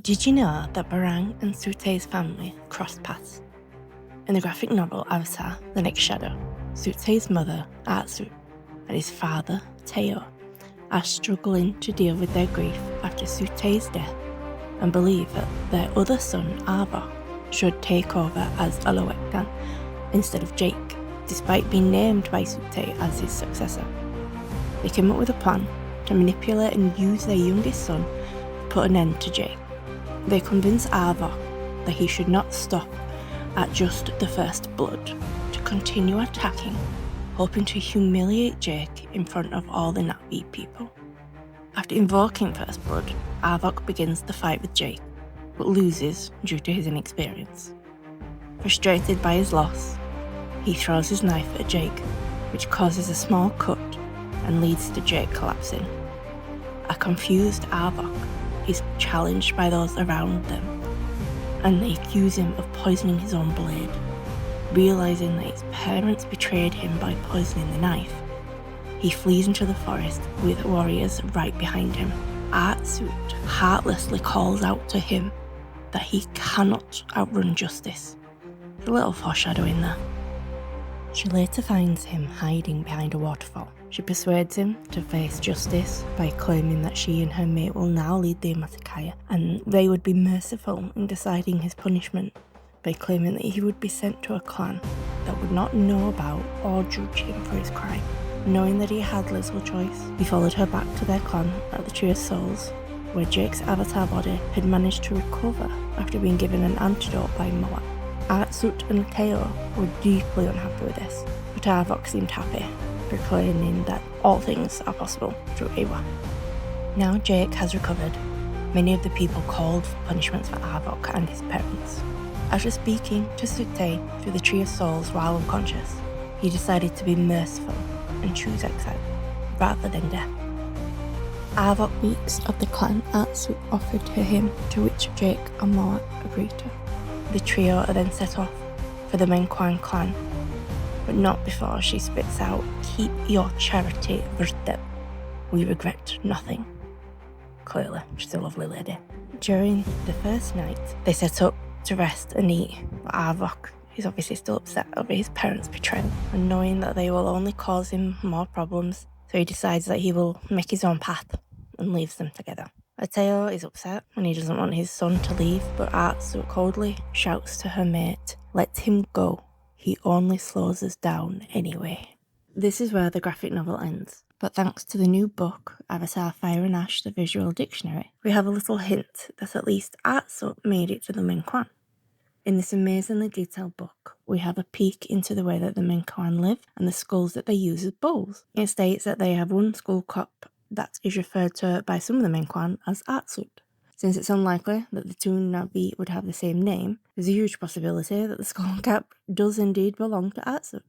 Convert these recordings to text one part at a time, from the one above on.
Did you know that Varang and Tsu'tey's family crossed paths? In the graphic novel Avatar, The Next Shadow, Tsu'tey's mother, Atsu, and his father, Teo, are struggling to deal with their grief after Tsu'tey's death and believe that their other son, Arbok, should take over as Aloektan instead of Jake, despite being named by Tsu'tey as his successor. They came up with a plan to manipulate and use their youngest son to put an end to Jake. They convince Arbok that he should not stop at just the first blood, to continue attacking, hoping to humiliate Jake in front of all the Na'vi people. After invoking first blood, Arbok begins the fight with Jake, but loses due to his inexperience. Frustrated by his loss, he throws his knife at Jake, which causes a small cut and leads to Jake collapsing. A confused Arbok is challenged by those around them, and they accuse him of poisoning his own blade. Realizing that his parents betrayed him by poisoning the knife, he flees into the forest with warriors right behind him. Atsu heartlessly calls out to him that he cannot outrun justice. There's a little foreshadowing there. She later finds him hiding behind a waterfall. She persuades him to face justice by claiming that she and her mate will now lead the Omatacaya, and they would be merciful in deciding his punishment by claiming that he would be sent to a clan that would not know about or judge him for his crime. Knowing that he had little choice, he followed her back to their clan at the Tree of Souls, where Jake's avatar body had managed to recover after being given an antidote by Moa. Atsut and Teo were deeply unhappy with this, but Arbok seemed happy, proclaiming that all things are possible through Ewa. Now Jake has recovered, many of the people called for punishments for Arbok and his parents. After speaking to Tsu'tey through the Tree of Souls while unconscious, he decided to be merciful and choose exile, rather than death. Arbok speaks of the clan Atsu offered to him, to which Jake and Moa agreed to. The trio are then set off for the Menquan clan, but not before she spits out, "Keep your charity, Vrtep. We regret nothing." Clearly, she's a lovely lady. During the first night, they set up to rest and eat, but Arbok is obviously still upset over his parents' betrayal, and knowing that they will only cause him more problems, so he decides that he will make his own path and leaves them together. Teo is upset and he doesn't want his son to leave, but Atsu coldly shouts to her mate, "Let him go. He only slows us down anyway." This is where the graphic novel ends, but thanks to the new book, Avatar Fire and Ash, the Visual Dictionary, we have a little hint that at least Atsu made it to the Menquan. In this amazingly detailed book, we have a peek into the way that the Menquan live and the skulls that they use as bowls. It states that they have one skull cup that is referred to by some of the Menquan as Atsut. Since it's unlikely that the two Na'vi would have the same name, there's a huge possibility that the skull cap does indeed belong to Atsut.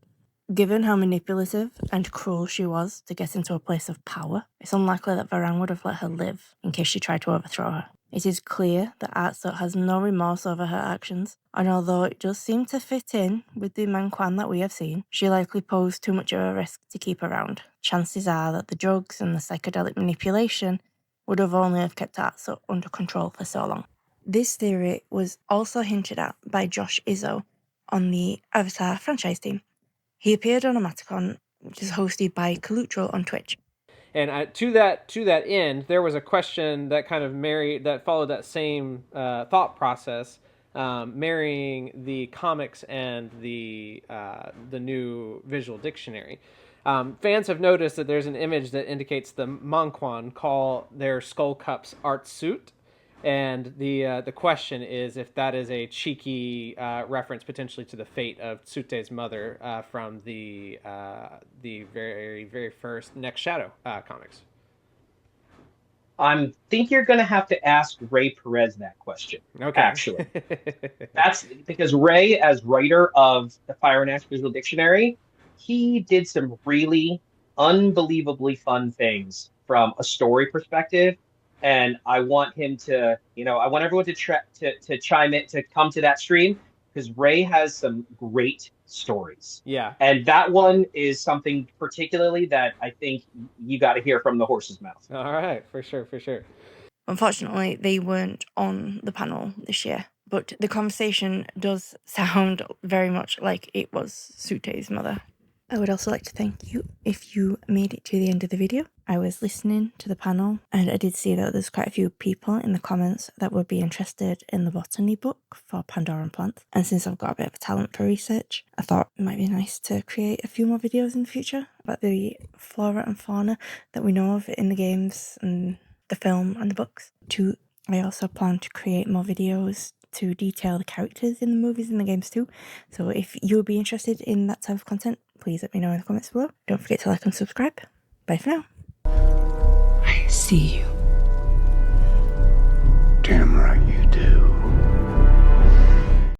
Given how manipulative and cruel she was to get into a place of power, it's unlikely that Varang would have let her live in case she tried to overthrow her. It is clear that Atsut has no remorse over her actions, and although it does seem to fit in with the Menquan that we have seen, she likely posed too much of a risk to keep around. Chances are that the drugs and the psychedelic manipulation would have only have kept Atsut under control for so long. This theory was also hinted at by Josh Izzo on the Avatar franchise team. He appeared on Omatacon, which is hosted by Kalutro on Twitch. And to that end, there was a question that kind of followed that same thought process, marrying the comics and the new visual dictionary. Fans have noticed that there's an image that indicates the Menquan call their skull cups art suit, and the question is if that is a cheeky reference potentially to the fate of Tsu'tey's mother from the very, very first Next Shadow comics. I think you're going to have to ask Ray Perez that question. Okay. Actually, that's because Ray, as writer of the Fire and Ash Visual Dictionary, he did some really unbelievably fun things from a story perspective. And I want him to, I want everyone to chime in, to come to that stream, because Ray has some great stories. Yeah. And that one is something particularly that I think you got to hear from the horse's mouth. All right, for sure. Unfortunately, they weren't on the panel this year, but the conversation does sound very much like it was Tsu'tey's mother. I would also like to thank you if you made it to the end of the video. I was listening to the panel and I did see that there's quite a few people in the comments that would be interested in the botany book for Pandora plants. And since I've got a bit of a talent for research, I thought it might be nice to create a few more videos in the future about the flora and fauna that we know of in the games and the film and the books. I also plan to create more videos to detail the characters in the movies and the games too. So if you would be interested in that type of content, please let me know in the comments below. Don't forget to like and subscribe. Bye for now. I see you.